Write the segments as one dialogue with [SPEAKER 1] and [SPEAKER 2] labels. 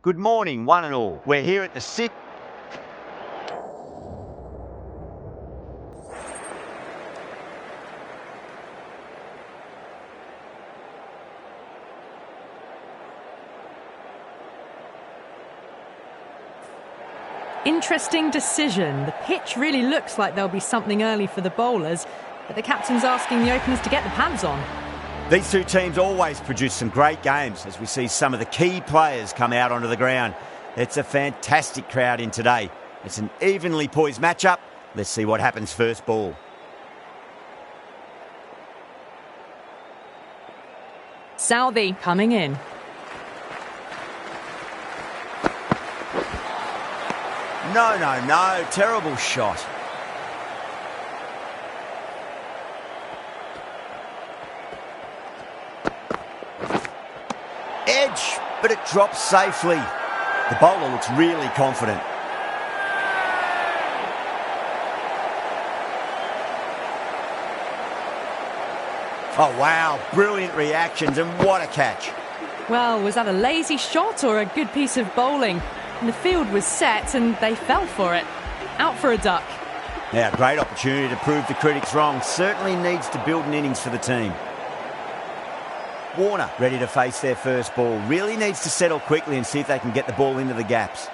[SPEAKER 1] Good morning, one and all. We're here at the sixth.
[SPEAKER 2] Interesting decision. The pitch really looks like there'll be something early for the bowlers, but the captain's asking the openers to get the pads on.
[SPEAKER 1] These two teams always produce some great games as we see some of the key players come out onto the ground. It's a fantastic crowd in today. It's an evenly poised matchup. Let's see what happens first ball.
[SPEAKER 2] Southey coming in.
[SPEAKER 1] No. Terrible shot. Edge, but it drops safely. The bowler looks really confident. Oh, wow. Brilliant reactions, and what a catch.
[SPEAKER 2] Well, was that a lazy shot or a good piece of bowling? And the field was set and they fell for it. Out for a duck.
[SPEAKER 1] Now, great opportunity to prove the critics wrong. Certainly needs to build an innings for the team. Warner ready to face their first ball. Really needs to settle quickly and see if they can get the ball into the gaps.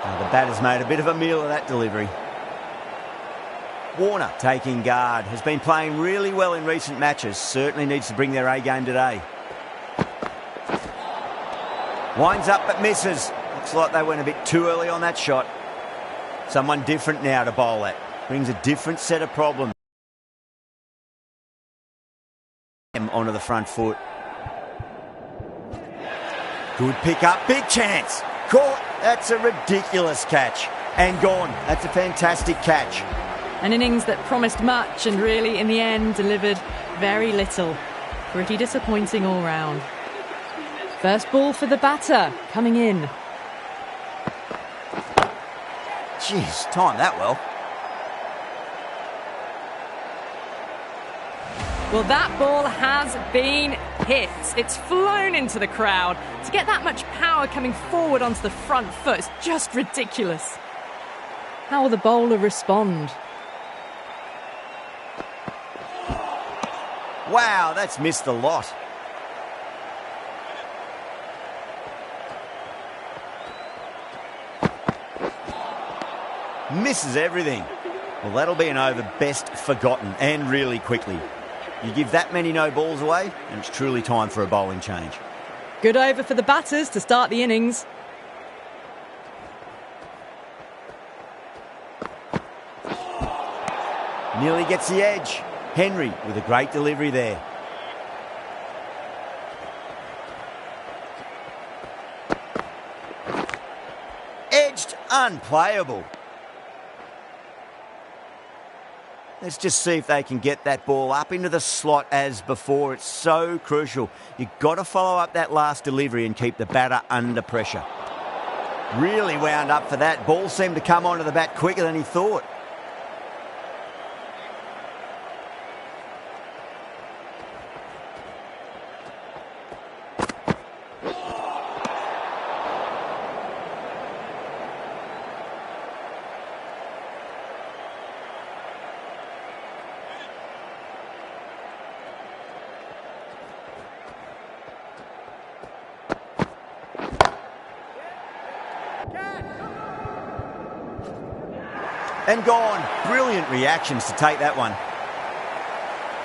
[SPEAKER 1] Now, the batter's made a bit of a meal of that delivery. Warner taking guard. Has been playing really well in recent matches. Certainly needs to bring their A game today. Winds up but misses. Looks like they went a bit too early on that shot. Someone different now to bowl at. Brings a different set of problems. Onto the front foot. Good pick up. Big chance. Caught. That's a ridiculous catch. And gone. That's a fantastic catch.
[SPEAKER 2] An innings that promised much and really, in the end, delivered very little. Pretty disappointing all round. First ball for the batter, coming in.
[SPEAKER 1] Jeez, timed that well.
[SPEAKER 2] Well, that ball has been hit. It's flown into the crowd. To get that much power coming forward onto the front foot is just ridiculous. How will the bowler respond?
[SPEAKER 1] Wow, that's missed a lot. Misses everything. Well, that'll be an over best forgotten, and really quickly. You give that many no balls away, and it's truly time for a bowling change.
[SPEAKER 2] Good over for the batters to start the innings.
[SPEAKER 1] Nearly gets the edge. Henry with a great delivery there. Edged, unplayable. Let's just see if they can get that ball up into the slot as before. It's so crucial. You've got to follow up that last delivery and keep the batter under pressure. Really wound up for that. Ball seemed to come onto the bat quicker than he thought. And gone. Brilliant reactions to take that one.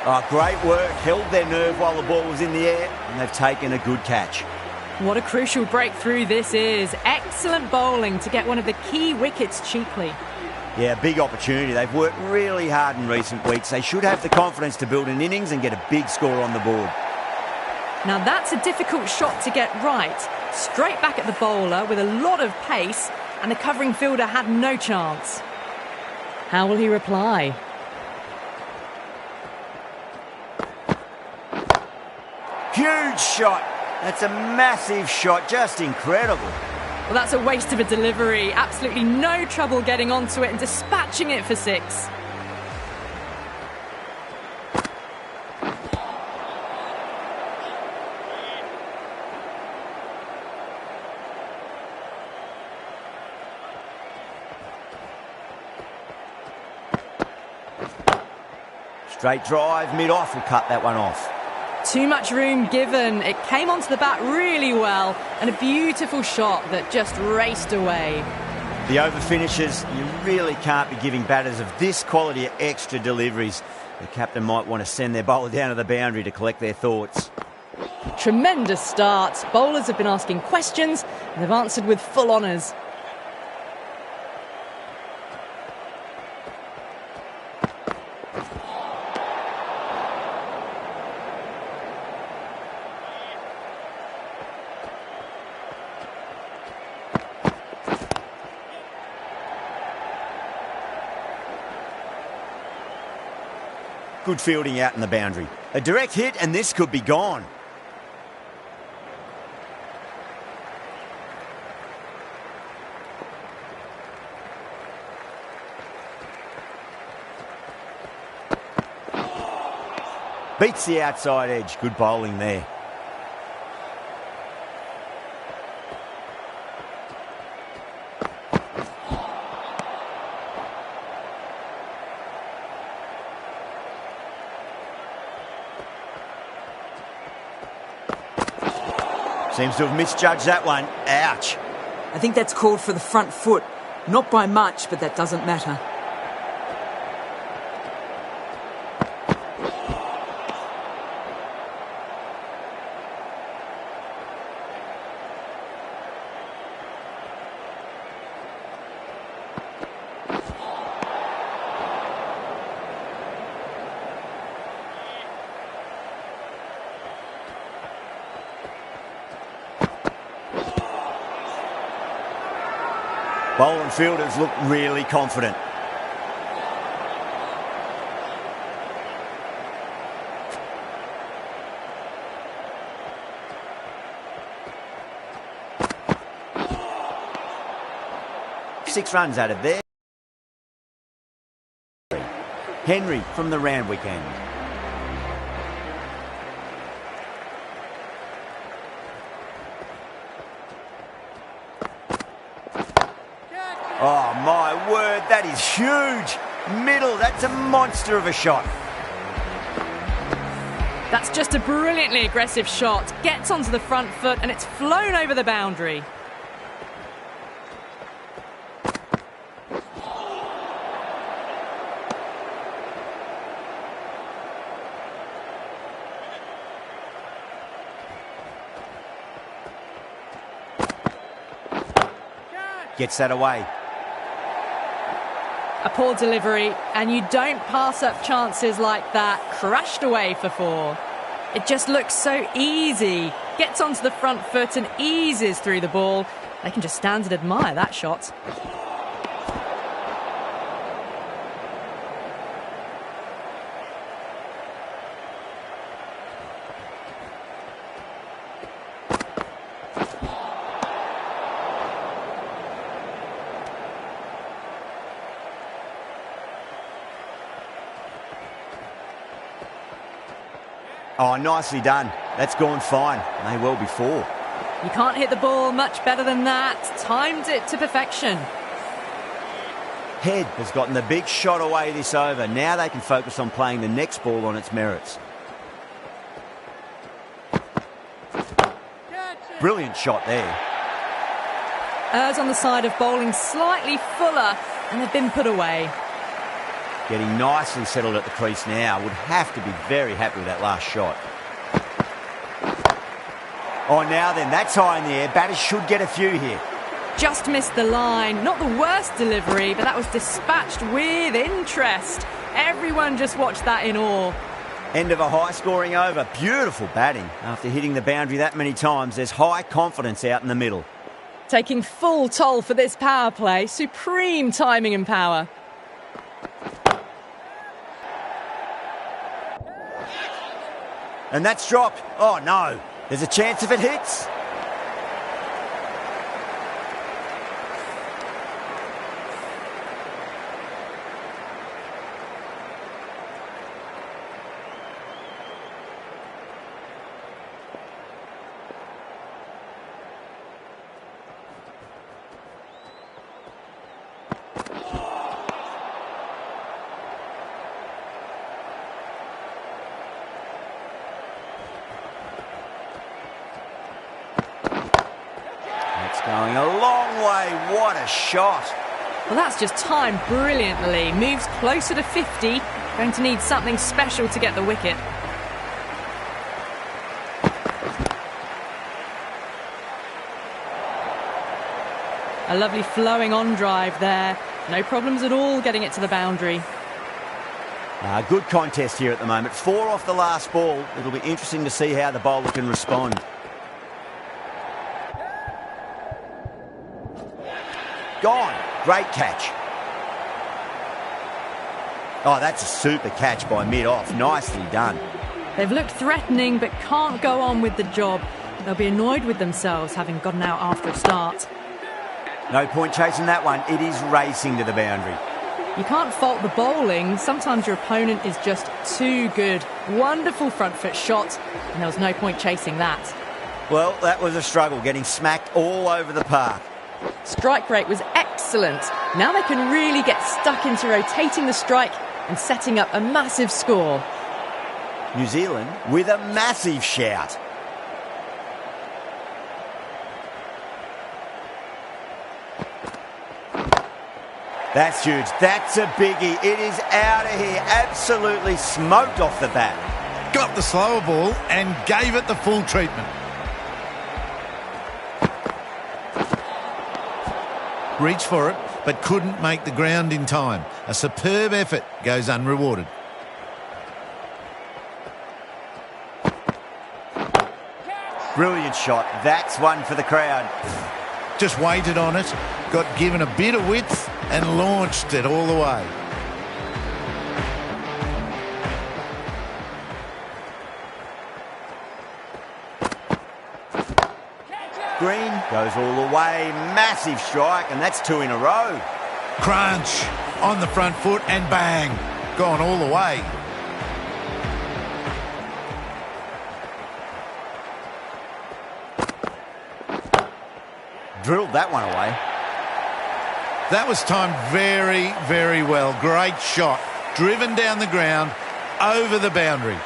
[SPEAKER 1] Oh, great work. Held their nerve while the ball was in the air, and they've taken a good catch.
[SPEAKER 2] What a crucial breakthrough this is. Excellent bowling to get one of the key wickets cheaply.
[SPEAKER 1] Yeah, big opportunity. They've worked really hard in recent weeks. They should have the confidence to build an innings and get a big score on the board.
[SPEAKER 2] Now that's a difficult shot to get right. Straight back at the bowler with a lot of pace, and the covering fielder had no chance. How will he reply?
[SPEAKER 1] Huge shot. That's a massive shot. Just incredible.
[SPEAKER 2] Well, that's a waste of a delivery. Absolutely no trouble getting onto it and dispatching it for six.
[SPEAKER 1] Straight drive, mid-off will cut that one off.
[SPEAKER 2] Too much room given. It came onto the bat really well, and a beautiful shot that just raced away.
[SPEAKER 1] The over finishes, you really can't be giving batters of this quality extra deliveries. The captain might want to send their bowler down to the boundary to collect their thoughts.
[SPEAKER 2] Tremendous start. Bowlers have been asking questions, and they've answered with full honours.
[SPEAKER 1] Good fielding out in the boundary. A direct hit and this could be gone. Beats the outside edge. Good bowling there. Seems to have misjudged that one. Ouch.
[SPEAKER 3] I think that's called for the front foot. Not by much, but that doesn't matter.
[SPEAKER 1] Bowler and fielders look really confident. Six runs out of there. Henry from the Randwick end. Oh, my word, that is huge. Middle, that's a monster of a shot.
[SPEAKER 2] That's just a brilliantly aggressive shot. Gets onto the front foot and it's flown over the boundary.
[SPEAKER 1] Gets that away.
[SPEAKER 2] A poor delivery, and you don't pass up chances like that. Crashed away for four. It just looks so easy. Gets onto the front foot and eases through the ball. They can just stand and admire that shot.
[SPEAKER 1] Oh, nicely done. That's gone fine. May well be four.
[SPEAKER 2] You can't hit the ball much better than that. Timed it to perfection.
[SPEAKER 1] Head has gotten the big shot away this over. Now they can focus on playing the next ball on its merits. Brilliant shot there.
[SPEAKER 2] Errs on the side of bowling slightly fuller, and they've been put away.
[SPEAKER 1] Getting nicely settled at the crease now. Would have to be very happy with that last shot. Oh, now then, that's high in the air. Batters should get a few here.
[SPEAKER 2] Just missed the line. Not the worst delivery, but that was dispatched with interest. Everyone just watched that in awe.
[SPEAKER 1] End of a high-scoring over. Beautiful batting. After hitting the boundary that many times, there's high confidence out in the middle.
[SPEAKER 2] Taking full toll for this power play. Supreme timing and power.
[SPEAKER 1] And that's dropped. Oh, no. There's a chance if it hits. way, what a shot.
[SPEAKER 2] Well, that's just timed brilliantly. Moves closer to 50. Going to need something special to get the wicket. A lovely flowing on drive there. No problems at all getting it to the boundary.
[SPEAKER 1] Good contest here at the moment. 4 off the last ball. It'll be interesting to see how the bowler can respond. Gone. Great catch. Oh, that's a super catch by mid-off. Nicely done.
[SPEAKER 2] They've looked threatening but can't go on with the job. They'll be annoyed with themselves having gotten out after a start.
[SPEAKER 1] No point chasing that one. It is racing to the boundary.
[SPEAKER 2] You can't fault the bowling. Sometimes your opponent is just too good. Wonderful front foot shot, and there was no point chasing that.
[SPEAKER 1] Well, that was a struggle, getting smacked all over the park.
[SPEAKER 2] Strike rate was excellent. Now they can really get stuck into rotating the strike and setting up a massive score.
[SPEAKER 1] New Zealand with a massive shout. That's huge. That's a biggie. It is out of here. Absolutely smoked off the bat.
[SPEAKER 4] Got the slower ball and gave it the full treatment. Reached for it, but couldn't make the ground in time. A superb effort goes unrewarded.
[SPEAKER 1] Brilliant shot. That's one for the crowd.
[SPEAKER 4] Just waited on it, got given a bit of width and launched it all the way.
[SPEAKER 1] Green goes all the way. Massive strike, and that's 2 in a row.
[SPEAKER 4] Crunch on the front foot and bang, gone all the way.
[SPEAKER 1] Drilled that one away.
[SPEAKER 4] That was timed very, very well. Great shot. Driven down the ground, over the boundary.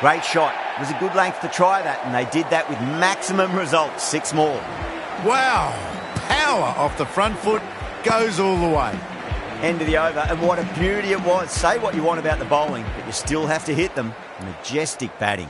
[SPEAKER 1] Great shot. It was a good length to try that, and they did that with maximum results. 6 more.
[SPEAKER 4] Wow. Power off the front foot, goes all the way.
[SPEAKER 1] End of the over, and what a beauty it was. Say what you want about the bowling, but you still have to hit them. Majestic batting.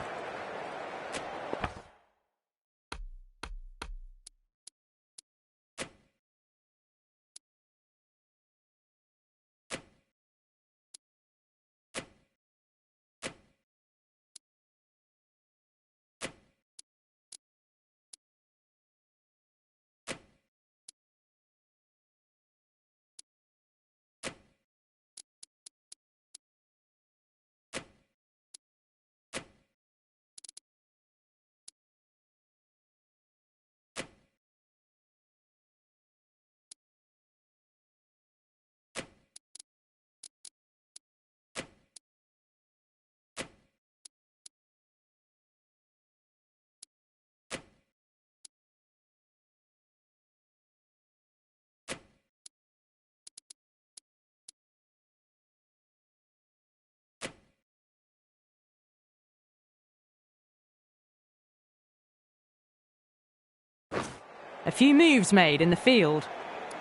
[SPEAKER 2] A few moves made in the field.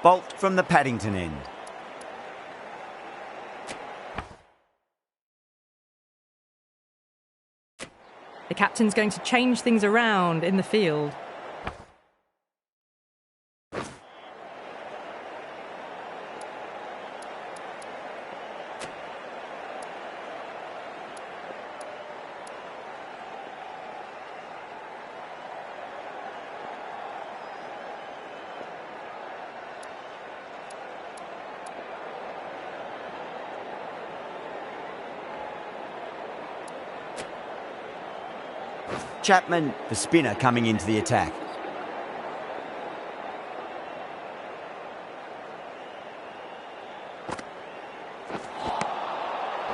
[SPEAKER 1] Bolt from the Paddington end.
[SPEAKER 2] The captain's going to change things around in the field.
[SPEAKER 1] Chapman, the spinner, coming into the attack.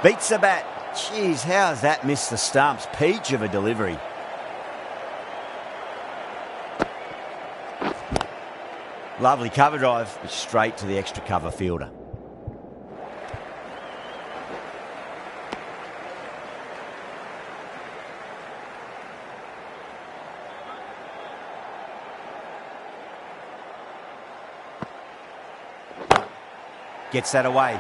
[SPEAKER 1] Beats the bat. Jeez, how's that missed the stumps? Peach of a delivery. Lovely cover drive, but straight to the extra cover fielder. Gets that away.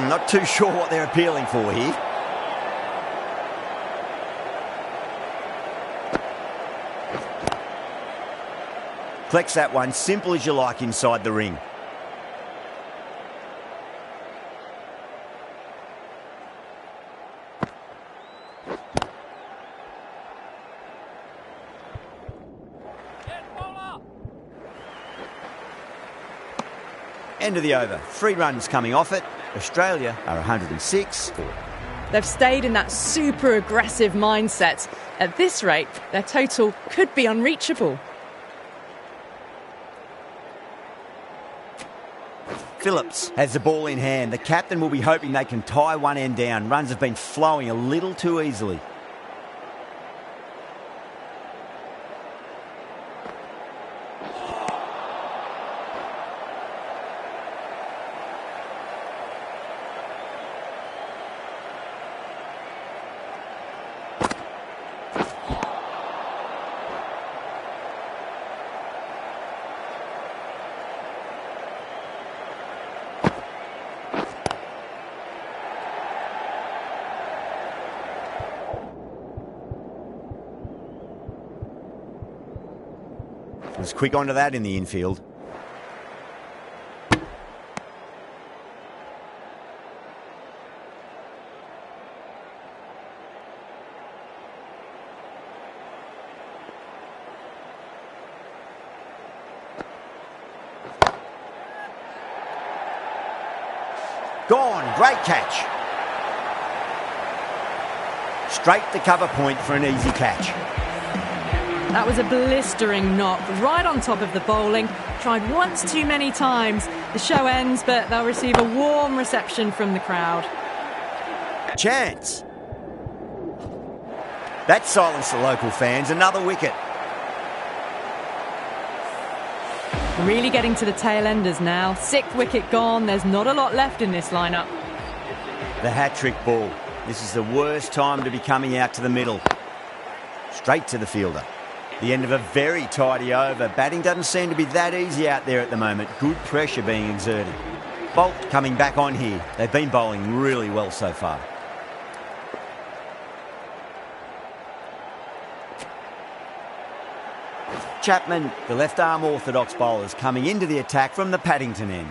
[SPEAKER 1] Not too sure what they're appealing for here. Collects that one, simple as you like inside the ring. End of the over. 3 runs coming off it. Australia are 106.
[SPEAKER 2] They've stayed in that super aggressive mindset. At this rate, their total could be unreachable.
[SPEAKER 1] Phillips has the ball in hand. The captain will be hoping they can tie one end down. Runs have been flowing a little too easily. Was quick onto that in the infield. Gone, great catch. Straight to cover point for an easy catch.
[SPEAKER 2] That was a blistering knock, right on top of the bowling. Tried once too many times. The show ends, but they'll receive a warm reception from the crowd.
[SPEAKER 1] Chance. That silenced the local fans. Another wicket.
[SPEAKER 2] Really getting to the tail enders now. 6th wicket gone. There's not a lot left in this lineup.
[SPEAKER 1] The hat-trick ball. This is the worst time to be coming out to the middle. Straight to the fielder. The end of a very tidy over. Batting doesn't seem to be that easy out there at the moment. Good pressure being exerted. Bolt coming back on here. They've been bowling really well so far. Chapman, the left-arm orthodox bowlers, coming into the attack from the Paddington end.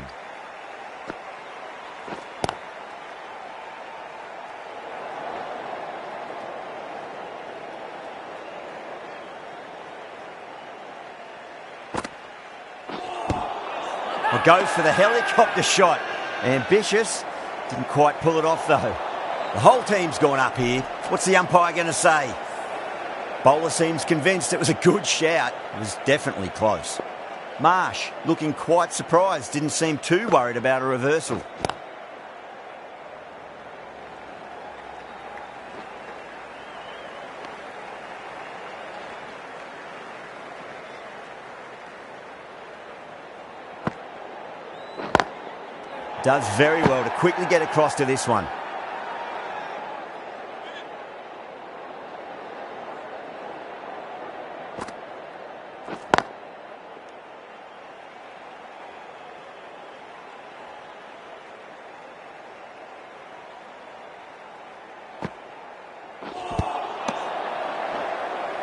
[SPEAKER 1] I'll go for the helicopter shot. Ambitious. Didn't quite pull it off, though. The whole team's gone up here. What's the umpire going to say? Bowler seems convinced it was a good shout. It was definitely close. Marsh looking quite surprised. Didn't seem too worried about a reversal. Does very well to quickly get across to this one.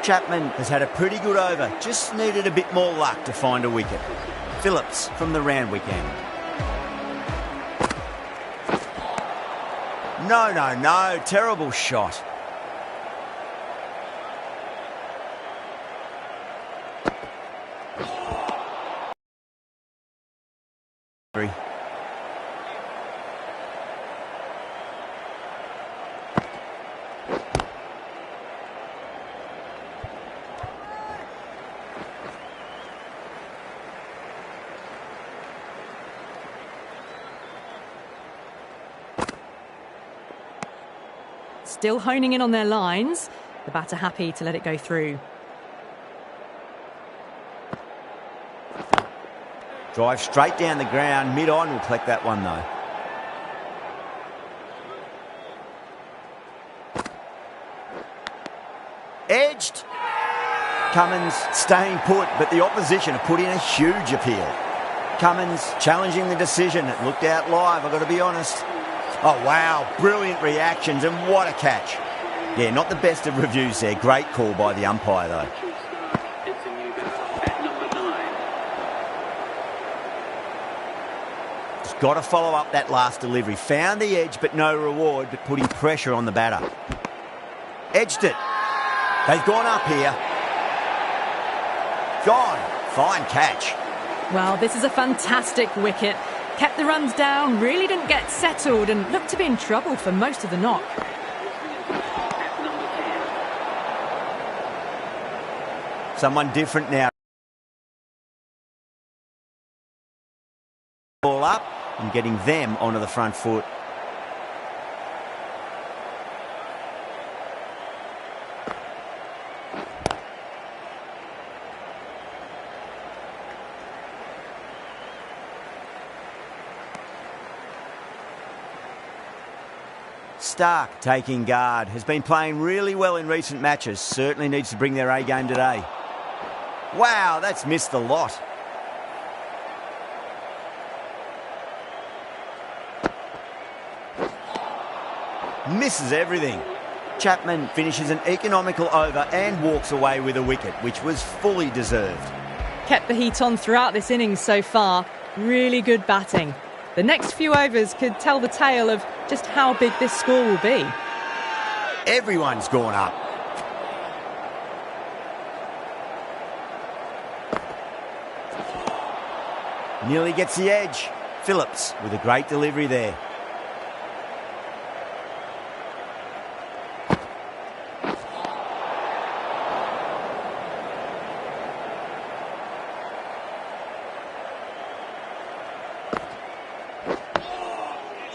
[SPEAKER 1] Chapman has had a pretty good over. Just needed a bit more luck to find a wicket. Phillips from the Randwick end. No. Terrible shot.
[SPEAKER 2] still honing in on their lines. The batter happy to let it go through.
[SPEAKER 1] Drive straight down the ground. Mid-on will collect that one, though. Edged. Cummins staying put, but the opposition have put in a huge appeal. Cummins challenging the decision. It looked out live, I've got to be honest. Oh, wow. Brilliant reactions, and what a catch. Yeah, not the best of reviews there. Great call by the umpire, though. Just got to follow up that last delivery. Found the edge, but no reward, but putting pressure on the batter. Edged it. They've gone up here. Gone. Fine catch.
[SPEAKER 2] Well, this is a fantastic wicket. Kept the runs down, really didn't get settled, and looked to be in trouble for most of the knock.
[SPEAKER 1] Someone different now. Ball up and getting them onto the front foot. Stark taking guard. Has been playing really well in recent matches. Certainly needs to bring their A game today. Wow, that's missed the lot. Misses everything. Chapman finishes an economical over and walks away with a wicket, which was fully deserved.
[SPEAKER 2] Kept the heat on throughout this innings so far. Really good batting. The next few overs could tell the tale of just how big this score will be.
[SPEAKER 1] Everyone's gone up. Nearly gets the edge. Phillips with a great delivery there.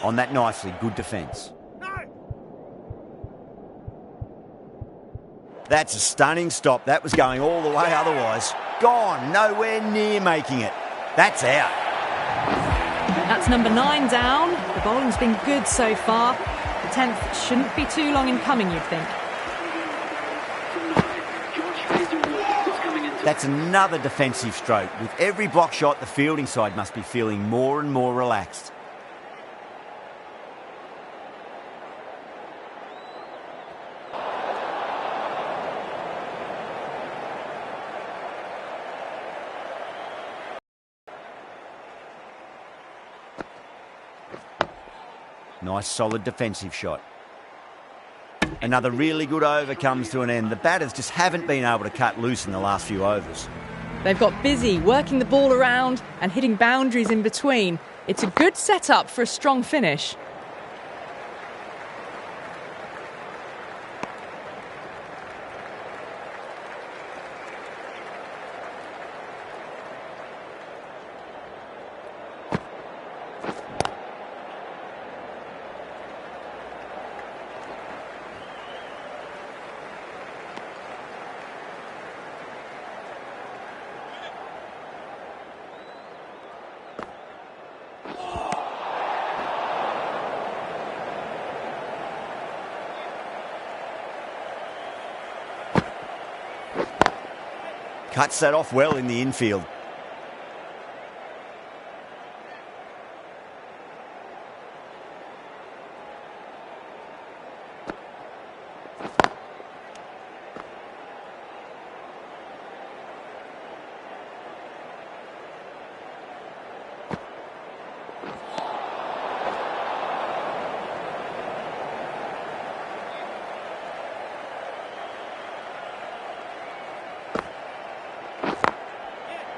[SPEAKER 1] On that nicely, good defence. That's a stunning stop. That was going all the way otherwise. Gone, nowhere near making it. That's out.
[SPEAKER 2] That's number 9 down. The bowling's been good so far. The 10th shouldn't be too long in coming, you'd think.
[SPEAKER 1] That's another defensive stroke. With every block shot, the fielding side must be feeling more and more relaxed. Nice solid defensive shot. Another really good over comes to an end. The batters just haven't been able to cut loose in the last few overs.
[SPEAKER 2] They've got busy working the ball around and hitting boundaries in between. It's a good setup for a strong finish.
[SPEAKER 1] Cuts that off well in the infield.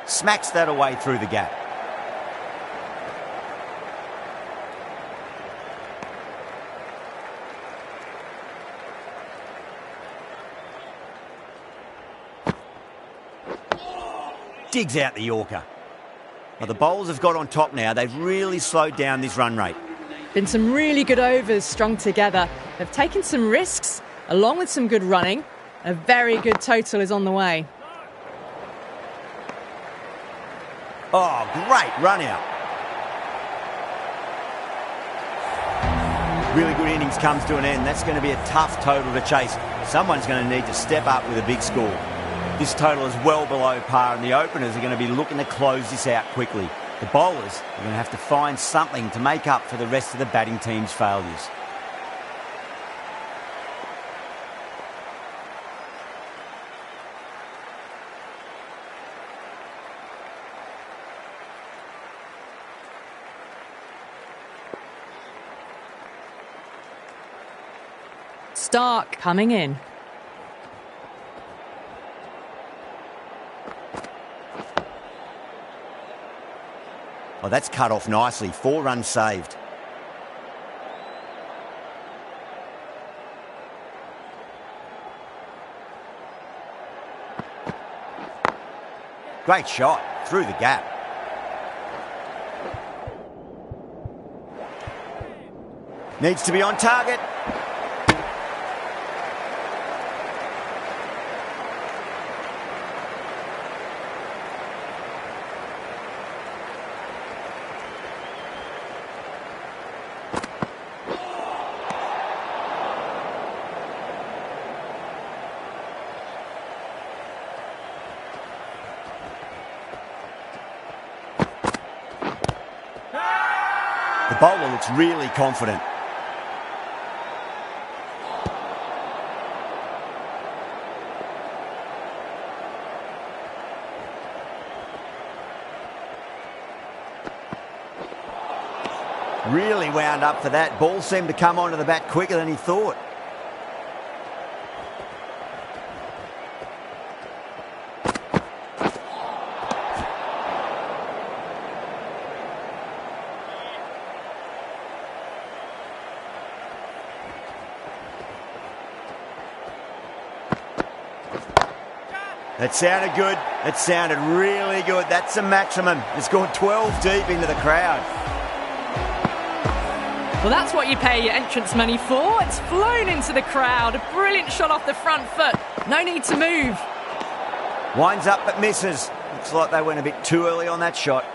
[SPEAKER 1] Smacks that away through the gap. Digs out the Yorker. Well, the bowlers have got on top now. They've really slowed down this run rate.
[SPEAKER 2] Been some really good overs strung together. They've taken some risks, along with some good running. A very good total is on the way.
[SPEAKER 1] Oh, great run out. Really good innings comes to an end. That's going to be a tough total to chase. Someone's going to need to step up with a big score. This total is well below par, and the openers are going to be looking to close this out quickly. The bowlers are going to have to find something to make up for the rest of the batting team's failures.
[SPEAKER 2] Stark coming in.
[SPEAKER 1] Oh, that's cut off nicely. 4 runs saved. Great shot through the gap. Needs to be on target. The bowler looks really confident. Really wound up for that. Ball seemed to come onto the bat quicker than he thought. That sounded good. It sounded really good. That's a maximum. It's gone 12 deep into the crowd.
[SPEAKER 2] Well, that's what you pay your entrance money for. It's flown into the crowd. A brilliant shot off the front foot. No need to move.
[SPEAKER 1] Winds up but misses. Looks like they went a bit too early on that shot.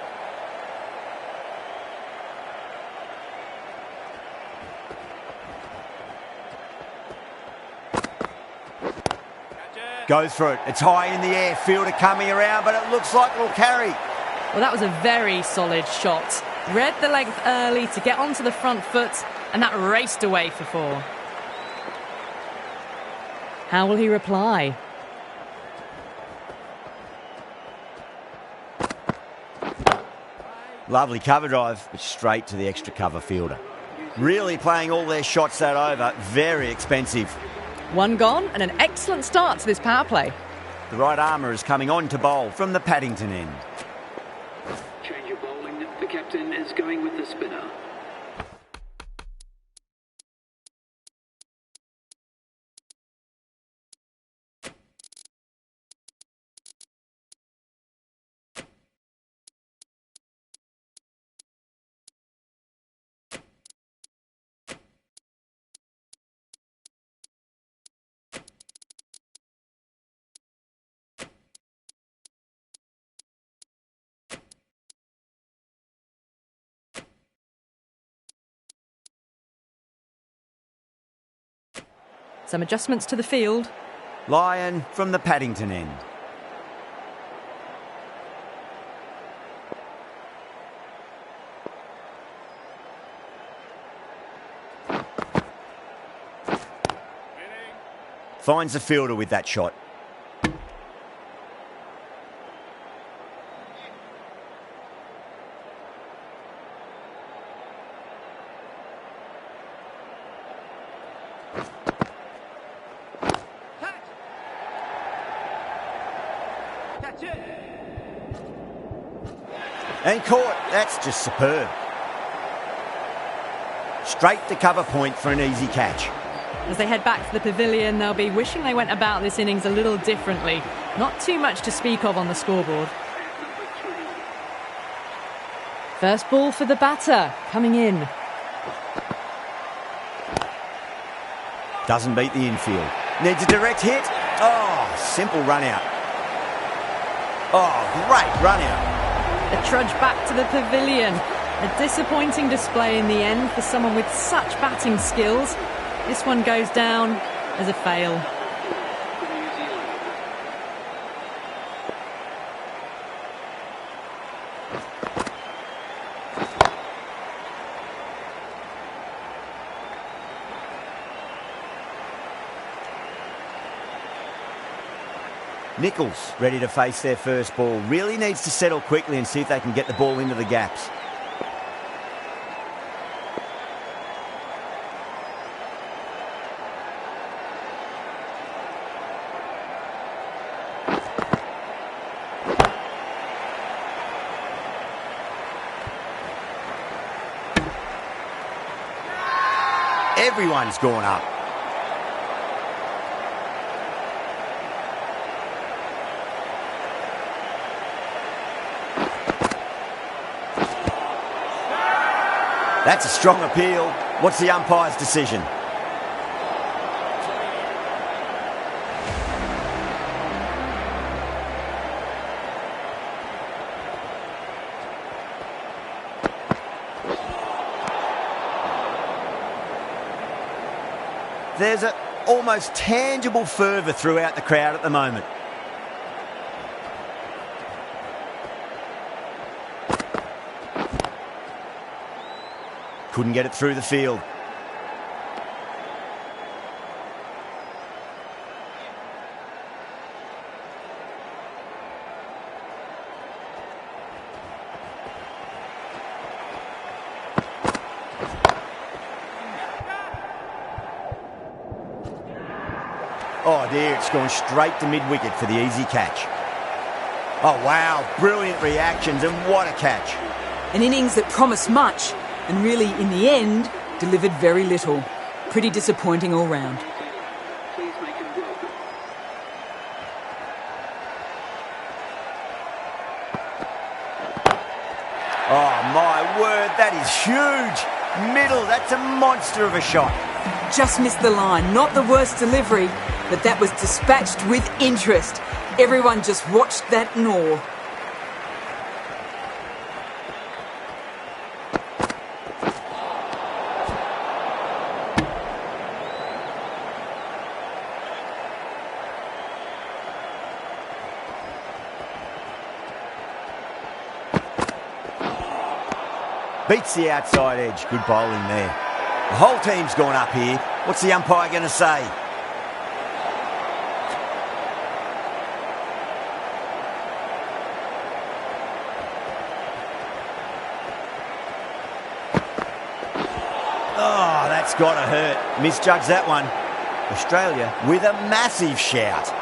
[SPEAKER 1] Goes for it. It's high in the air. Fielder coming around, but it looks like it'll carry.
[SPEAKER 2] Well, that was a very solid shot. Read the length early to get onto the front foot, and that raced away for 4. How will he reply?
[SPEAKER 1] Lovely cover drive, but straight to the extra cover fielder. Really playing all their shots that over. Very expensive.
[SPEAKER 2] 1 gone, and an excellent start to this power play.
[SPEAKER 1] The right armour is coming on to bowl from the Paddington end.
[SPEAKER 5] Change of bowling. The captain is going with the spinner.
[SPEAKER 2] Some adjustments to the field.
[SPEAKER 1] Lyon from the Paddington end. Finds the fielder with that shot. And caught. That's just superb. Straight to cover point for an easy catch.
[SPEAKER 2] As they head back to the pavilion, they'll be wishing they went about this innings a little differently. Not too much to speak of on the scoreboard. First ball for the batter, coming in.
[SPEAKER 1] Doesn't beat the infield. Needs a direct hit. Oh, simple run out. Oh, great run out.
[SPEAKER 2] The trudge back to the pavilion. A disappointing display in the end for someone with such batting skills. This one goes down as a fail.
[SPEAKER 1] Nichols ready to face their first ball. Really needs to settle quickly and see if they can get the ball into the gaps. Everyone's gone up. That's a strong appeal. What's the umpire's decision? There's an almost tangible fervour throughout the crowd at the moment. Couldn't get it through the field. Oh dear, it's gone straight to mid-wicket for the easy catch. Oh wow, brilliant reactions and what a catch.
[SPEAKER 3] An innings that promised much and really, in the end, delivered very little. Pretty disappointing all round.
[SPEAKER 5] Please make him welcome.
[SPEAKER 1] Oh my word, that is huge. Middle, that's a monster of a shot.
[SPEAKER 3] Just missed the line. Not the worst delivery, but that was dispatched with interest. Everyone just watched that in awe.
[SPEAKER 1] Beats the outside edge. Good bowling there. The whole team's gone up here. What's the umpire going to say? Oh, that's got to hurt. Misjudged that one. Australia with a massive shout.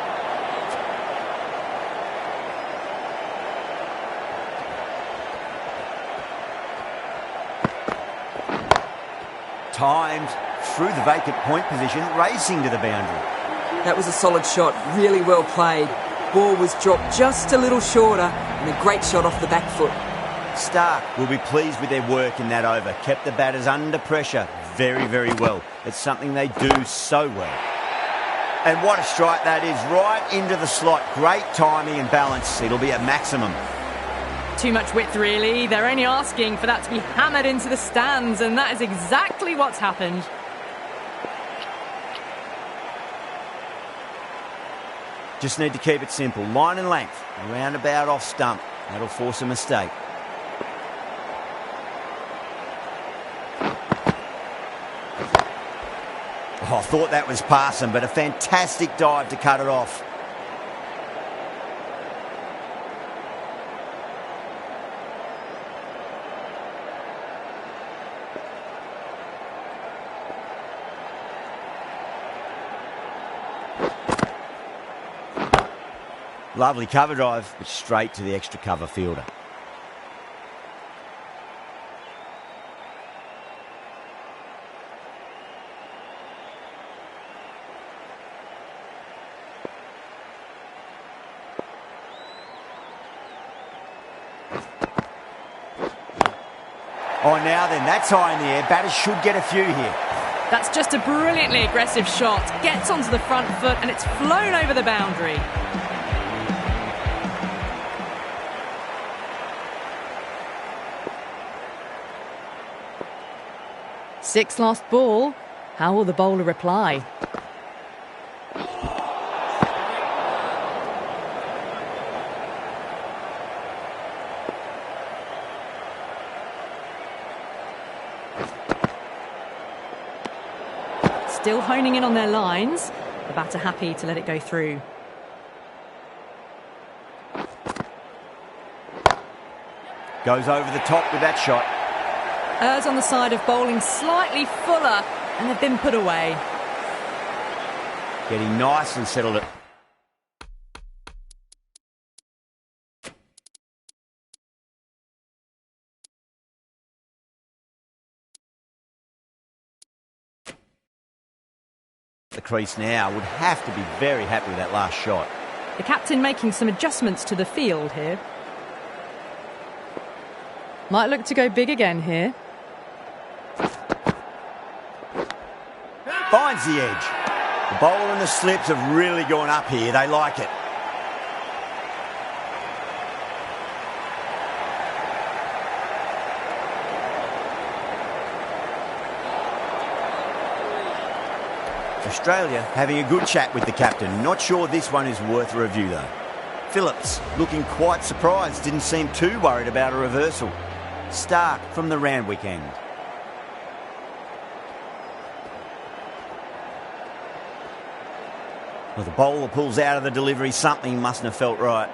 [SPEAKER 1] Timed through the vacant point position, racing to the boundary.
[SPEAKER 3] That was a solid shot, really well played. Ball was dropped just a little shorter and a great shot off the back foot.
[SPEAKER 1] Stark will be pleased with their work in that over. Kept the batters under pressure very, very well. It's something they do so well. And what a strike that is, right into the slot. Great timing and balance. It'll be a maximum.
[SPEAKER 2] Too much width, really. They're only asking for that to be hammered into the stands, and that is exactly what's happened.
[SPEAKER 1] Just need to keep it simple. Line and length. Around about off stump. That'll force a mistake. Oh, I thought that was passing, but a fantastic dive to cut it off. Lovely cover drive, but straight to the extra cover fielder. Oh, now then, that's high in the air. Batters should get a few here.
[SPEAKER 2] That's just a brilliantly aggressive shot. Gets onto the front foot and it's flown over the boundary. Sixth last ball. How will the bowler reply? Still honing in on their lines. The batter happy to let it go through.
[SPEAKER 1] Goes over the top with that shot.
[SPEAKER 2] Errs on the side of bowling slightly fuller and they've been put away.
[SPEAKER 1] Getting nice and settled it. The crease now would have to be very happy with that last shot.
[SPEAKER 2] The captain making some adjustments to the field here. Might look to go big again here.
[SPEAKER 1] Finds the edge. The bowler and the slips have really gone up here. They like it. Australia having a good chat with the captain. Not sure this one is worth a review though. Phillips looking quite surprised. Didn't seem too worried about a reversal. Stark from the Randwick end. Well, the bowler pulls out of the delivery. Something mustn't have felt right.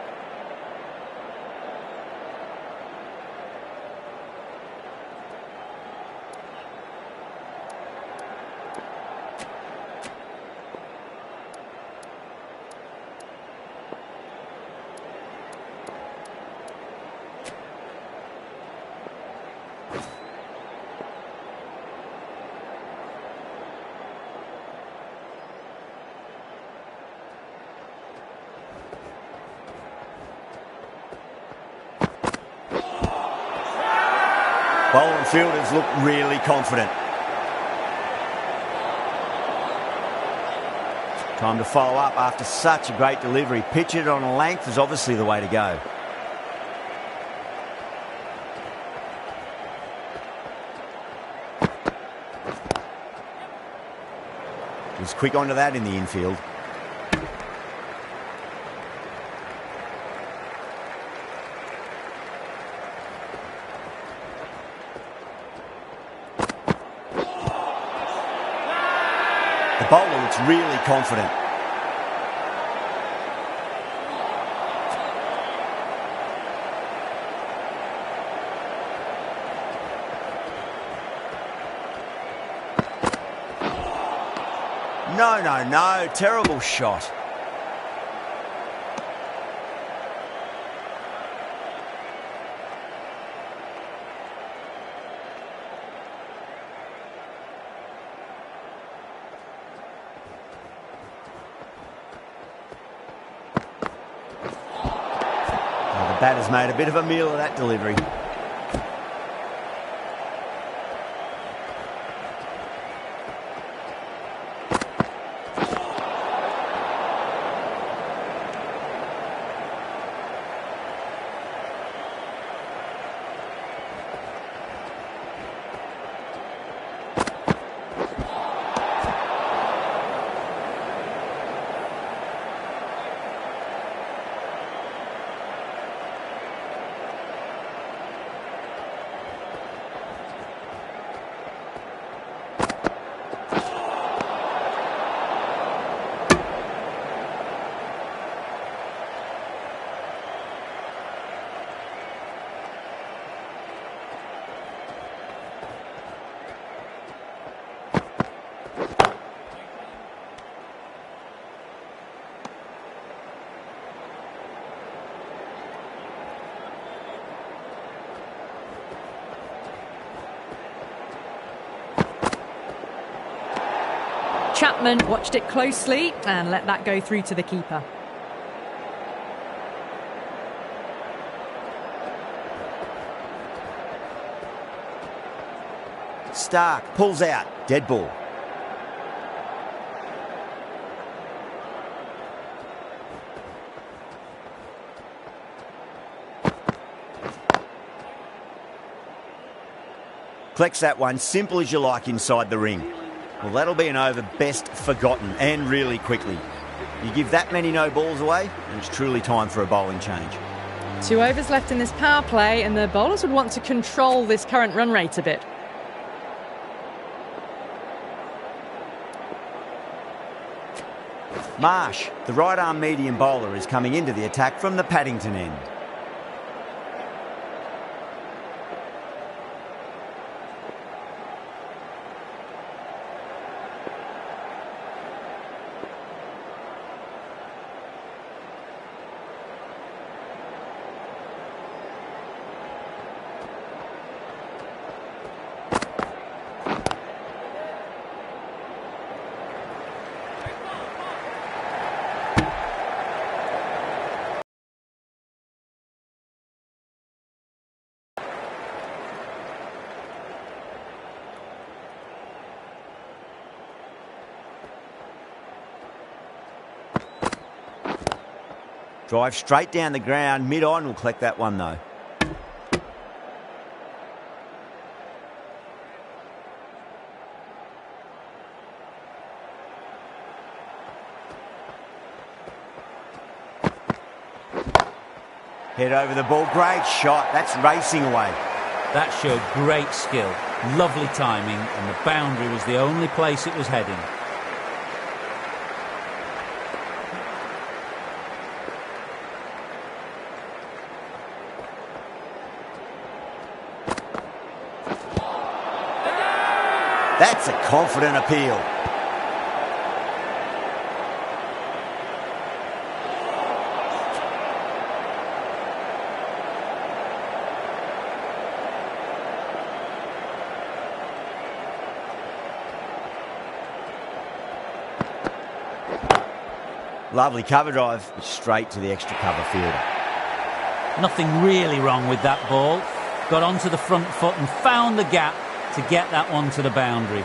[SPEAKER 1] Bowler and fielders look really confident. Time to follow up after such a great delivery. Pitch it on a length is obviously the way to go. Was quick onto that in the infield. The bowler looks really confident. No. Terrible shot. The batter's made a bit of a meal of that delivery.
[SPEAKER 2] Chapman watched it closely and let that go through to the keeper.
[SPEAKER 1] Stark pulls out. Dead ball. Collects that one, simple as you like, inside the ring. Well, that'll be an over best forgotten, and really quickly. You give that many no balls away, and it's truly time for a bowling change.
[SPEAKER 2] 2 overs left in this power play, and the bowlers would want to control this current run rate a bit.
[SPEAKER 1] Marsh, the right-arm medium bowler, is coming into the attack from the Paddington end. Drive straight down the ground, mid-on, will collect that one though. Head over the ball, great shot, that's racing away.
[SPEAKER 6] That showed great skill, lovely timing, and the boundary was the only place it was heading.
[SPEAKER 1] That's a confident appeal. Lovely cover drive, straight to the extra cover fielder.
[SPEAKER 6] Nothing really wrong with that ball. Got onto the front foot and found the gap to get that one to the boundary.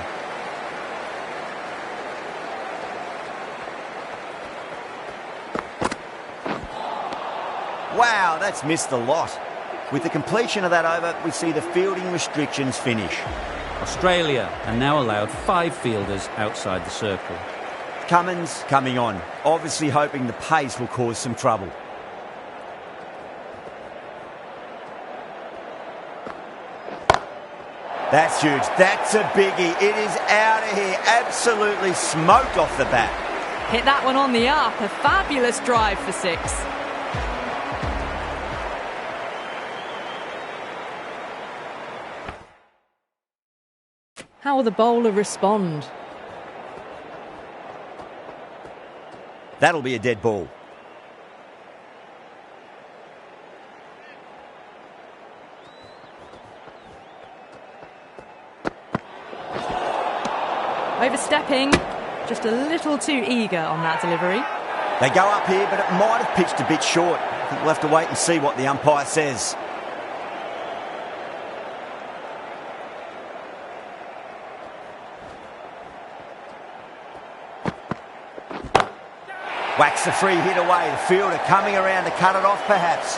[SPEAKER 1] Wow, that's missed the lot. With the completion of that over, we see the fielding restrictions finish.
[SPEAKER 6] Australia are now allowed 5 fielders outside the circle.
[SPEAKER 1] Cummins coming on, obviously hoping the pace will cause some trouble. That's huge. That's a biggie. It is out of here. Absolutely smoked off the bat.
[SPEAKER 2] Hit that one on the up. A fabulous drive for 6. How will the bowler respond?
[SPEAKER 1] That'll be a dead ball.
[SPEAKER 2] Overstepping, just a little too eager on that delivery.
[SPEAKER 1] They go up here, but it might have pitched a bit short. I think we'll have to wait and see what the umpire says. Whacks the free hit away. The fielder coming around to cut it off, perhaps.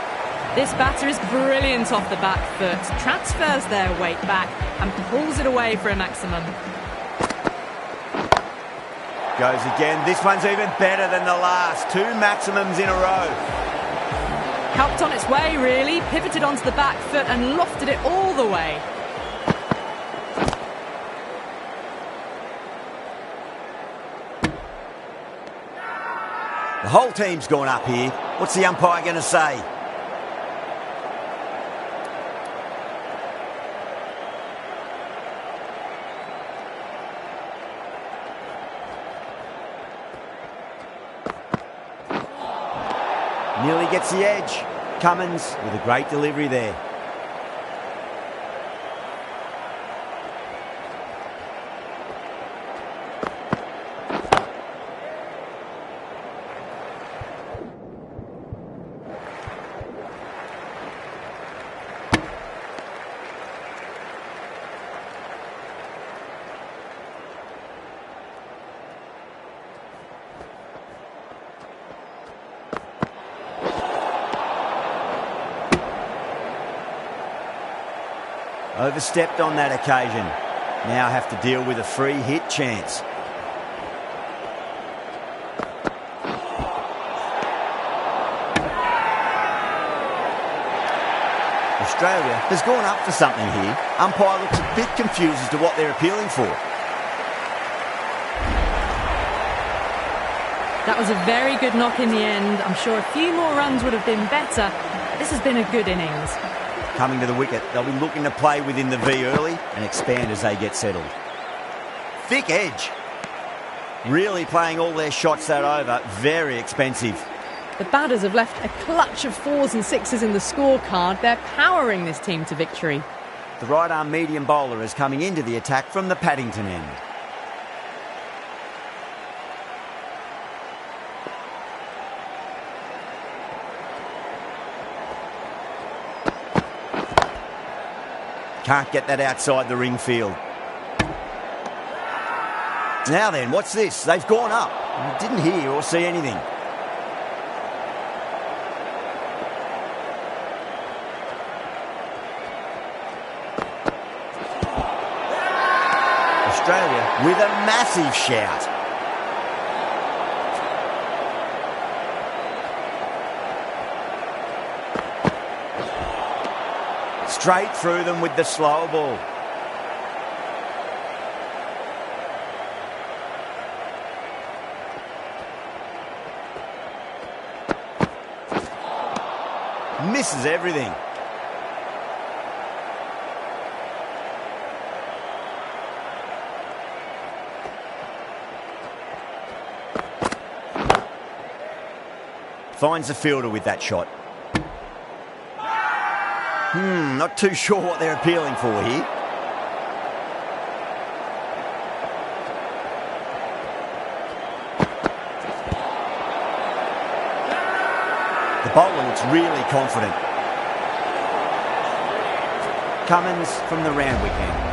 [SPEAKER 2] This batter is brilliant off the back foot. Transfers their weight back and pulls it away for a maximum.
[SPEAKER 1] Goes again. This one's even better than the last. 2 maximums in a row.
[SPEAKER 2] Helped on its way, really. Pivoted onto the back foot and lofted it all the way.
[SPEAKER 1] The whole team's gone up here. What's the umpire going to say? Nearly gets the edge. Cummins with a great delivery there. Overstepped on that occasion. Now have to deal with a free hit chance. Australia has gone up for something here. Umpire looks a bit confused as to what they're appealing for.
[SPEAKER 2] That was a very good knock in the end. I'm sure a few more runs would have been better. This has been a good innings.
[SPEAKER 1] Coming to the wicket, they'll be looking to play within the V early and expand as they get settled. Thick edge. Really playing all their shots that over. Very expensive.
[SPEAKER 2] The batters have left a clutch of 4s and 6s in the scorecard. They're powering this team to victory.
[SPEAKER 1] The right-arm medium bowler is coming into the attack from the Paddington end. Can't get that outside the ring field. Now then, what's this? They've gone up. Didn't hear or see anything. Australia with a massive shout. Straight through them with the slower ball. Misses everything. Finds the fielder with that shot. Not too sure what they're appealing for here. The bowler looks really confident. Cummins from the round weekend.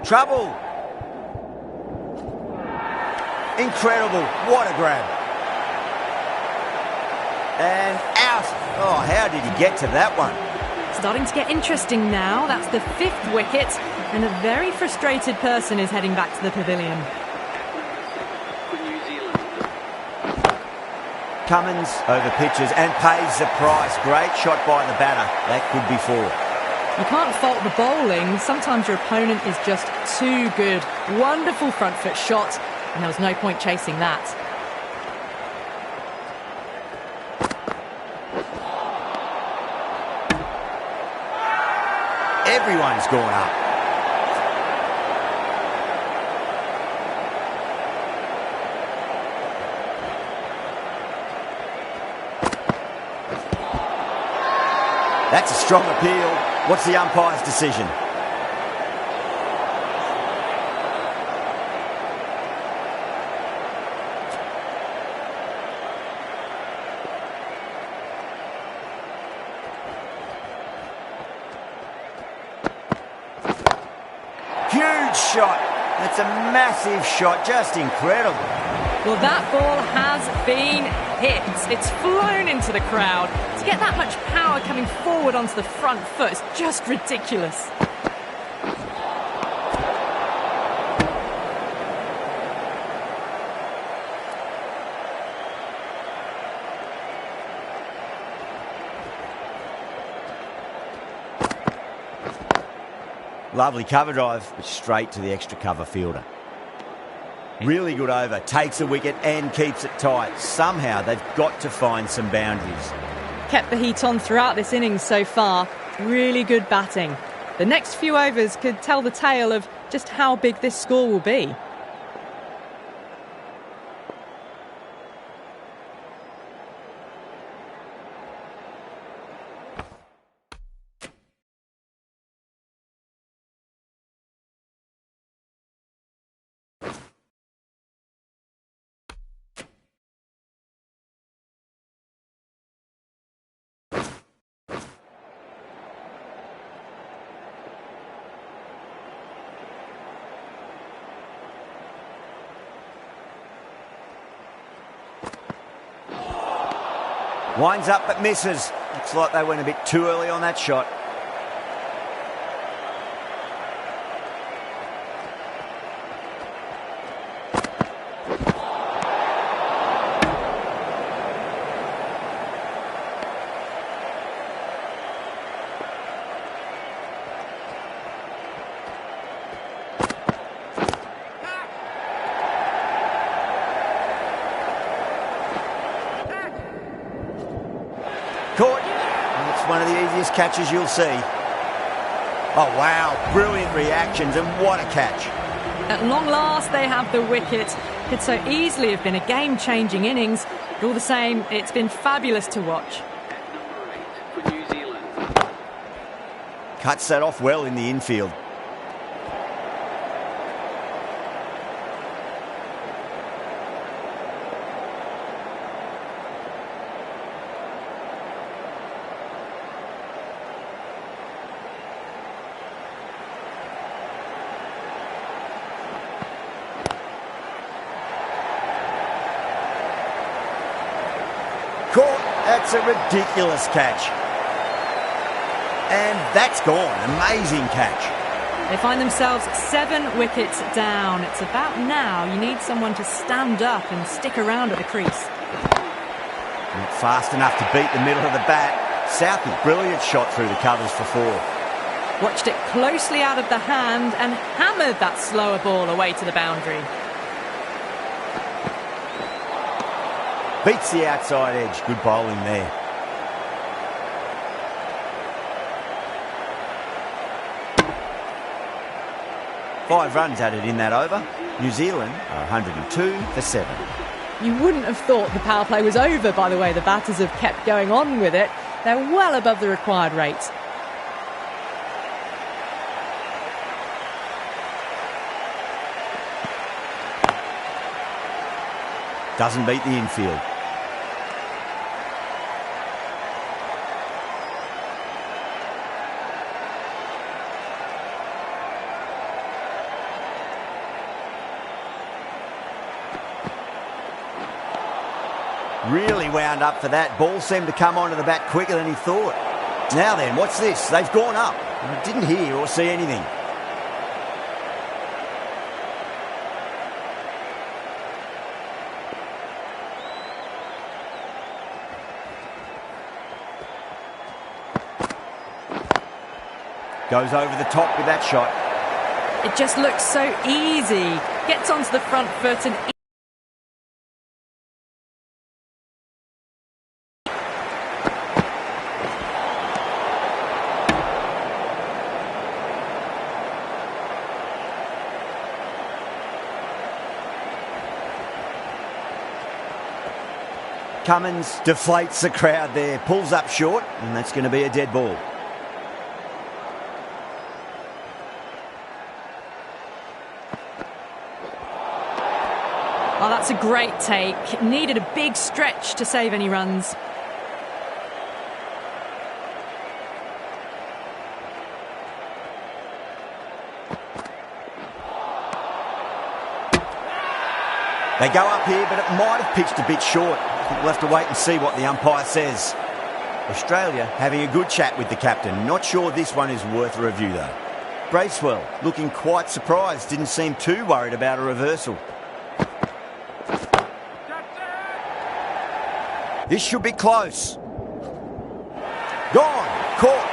[SPEAKER 1] Trouble. Incredible. What a grab. And out. Oh, how did he get to that one?
[SPEAKER 2] Starting to get interesting now. That's the 5th wicket, and a very frustrated person is heading back to the pavilion.
[SPEAKER 5] For New Zealand.
[SPEAKER 1] Cummins over pitches and pays the price. Great shot by the batter. That could be 4.
[SPEAKER 2] You can't fault the bowling. Sometimes your opponent is just too good. Wonderful front foot shot, and there was no point chasing that.
[SPEAKER 1] Everyone's gone up. That's a strong appeal. What's the umpire's decision? Huge shot. That's a massive shot. Just incredible.
[SPEAKER 2] Well, that ball has been hit. It's flown into the crowd. To get that much power coming forward onto the front foot is just ridiculous.
[SPEAKER 1] Lovely cover drive, but straight to the extra cover fielder. Really good over, takes a wicket and keeps it tight. Somehow they've got to find some boundaries.
[SPEAKER 2] Kept the heat on throughout this innings so far. Really good batting. The next few overs could tell the tale of just how big this score will be.
[SPEAKER 1] Winds up but misses. Looks like they went a bit too early on that shot. Caught. It's one of the easiest catches you'll see. Oh, wow. Brilliant reactions, and what a catch.
[SPEAKER 2] At long last, they have the wicket. Could so easily have been a game-changing innings. But all the same, it's been fabulous to watch.
[SPEAKER 5] Number 8 for New Zealand.
[SPEAKER 1] Cuts that off well in the infield. Caught. That's a ridiculous catch. And that's gone. Amazing catch.
[SPEAKER 2] They find themselves 7 wickets down. It's about now you need someone to stand up and stick around at the crease.
[SPEAKER 1] Not fast enough to beat the middle of the bat. Southey, brilliant shot through the covers for 4.
[SPEAKER 2] Watched it closely out of the hand and hammered that slower ball away to the boundary.
[SPEAKER 1] Beats the outside edge. Good bowling there. Five runs added in that over. New Zealand are 102 for 7.
[SPEAKER 2] You wouldn't have thought the power play was over by the way the batters have kept going on with it. They're well above the required rate.
[SPEAKER 1] Doesn't beat the infield. Really wound up for that. Ball seemed to come onto the bat quicker than he thought. Now then, what's this? They've gone up. I didn't hear or see anything. Goes over the top with that shot.
[SPEAKER 2] It just looks so easy. Gets onto the front foot and
[SPEAKER 1] Cummins deflates the crowd there, pulls up short, and that's going to be a dead ball.
[SPEAKER 2] oh, that's a great take. Needed a big stretch to save any runs.
[SPEAKER 1] They go up here, but it might have pitched a bit short. I think we'll have to wait and see what the umpire says. Australia having a good chat with the captain. Not sure this one is worth a review, though. Bracewell looking quite surprised. Didn't seem too worried about a reversal. This should be close. Gone. Caught.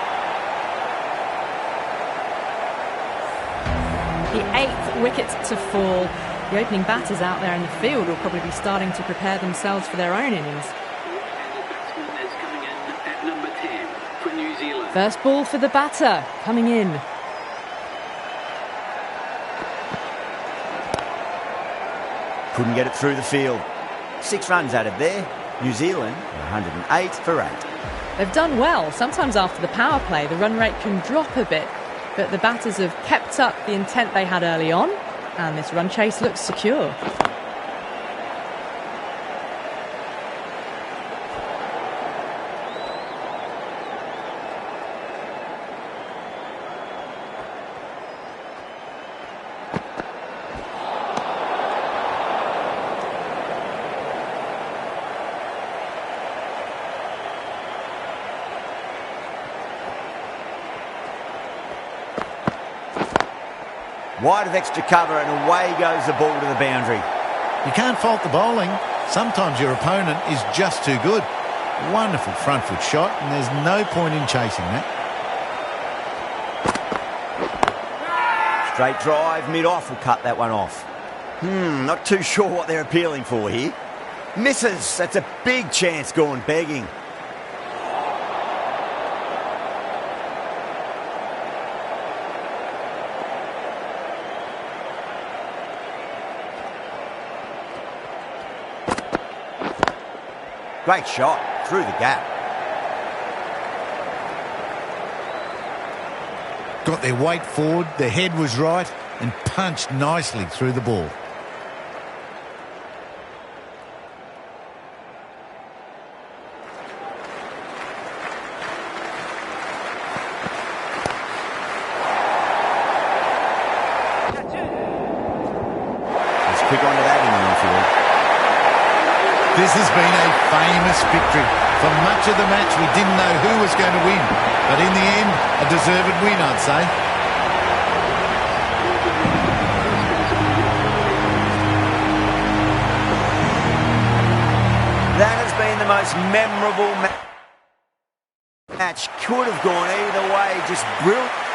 [SPEAKER 2] The 8th wicket to fall. The opening batters out there in the field will probably be starting to prepare themselves for their own innings.
[SPEAKER 5] Right-handed batsman is coming in at number 10 for New Zealand.
[SPEAKER 2] First ball for the batter, coming in.
[SPEAKER 1] Couldn't get it through the field. 6 runs added there. New Zealand 108 for 8.
[SPEAKER 2] They've done well. Sometimes after the power play, the run rate can drop a bit, but the batters have kept up the intent they had early on, and this run chase looks secure.
[SPEAKER 1] Wide of extra cover, and away goes the ball to the boundary.
[SPEAKER 4] You can't fault the bowling. Sometimes your opponent is just too good. Wonderful front foot shot, and there's no point in chasing that.
[SPEAKER 1] Straight drive, mid-off will cut that one off. Not too sure what they're appealing for here. Misses. That's a big chance gone begging. Great shot through the gap.
[SPEAKER 4] Got their weight forward, their head was right, and punched nicely through the ball.
[SPEAKER 1] Let's kick on to that in the infield.
[SPEAKER 4] This has been a famous victory. For much of the match, we didn't know who was going to win. But in the end, a deserved win, I'd say.
[SPEAKER 1] That has been the most memorable match. Could have gone either way. Just brilliant.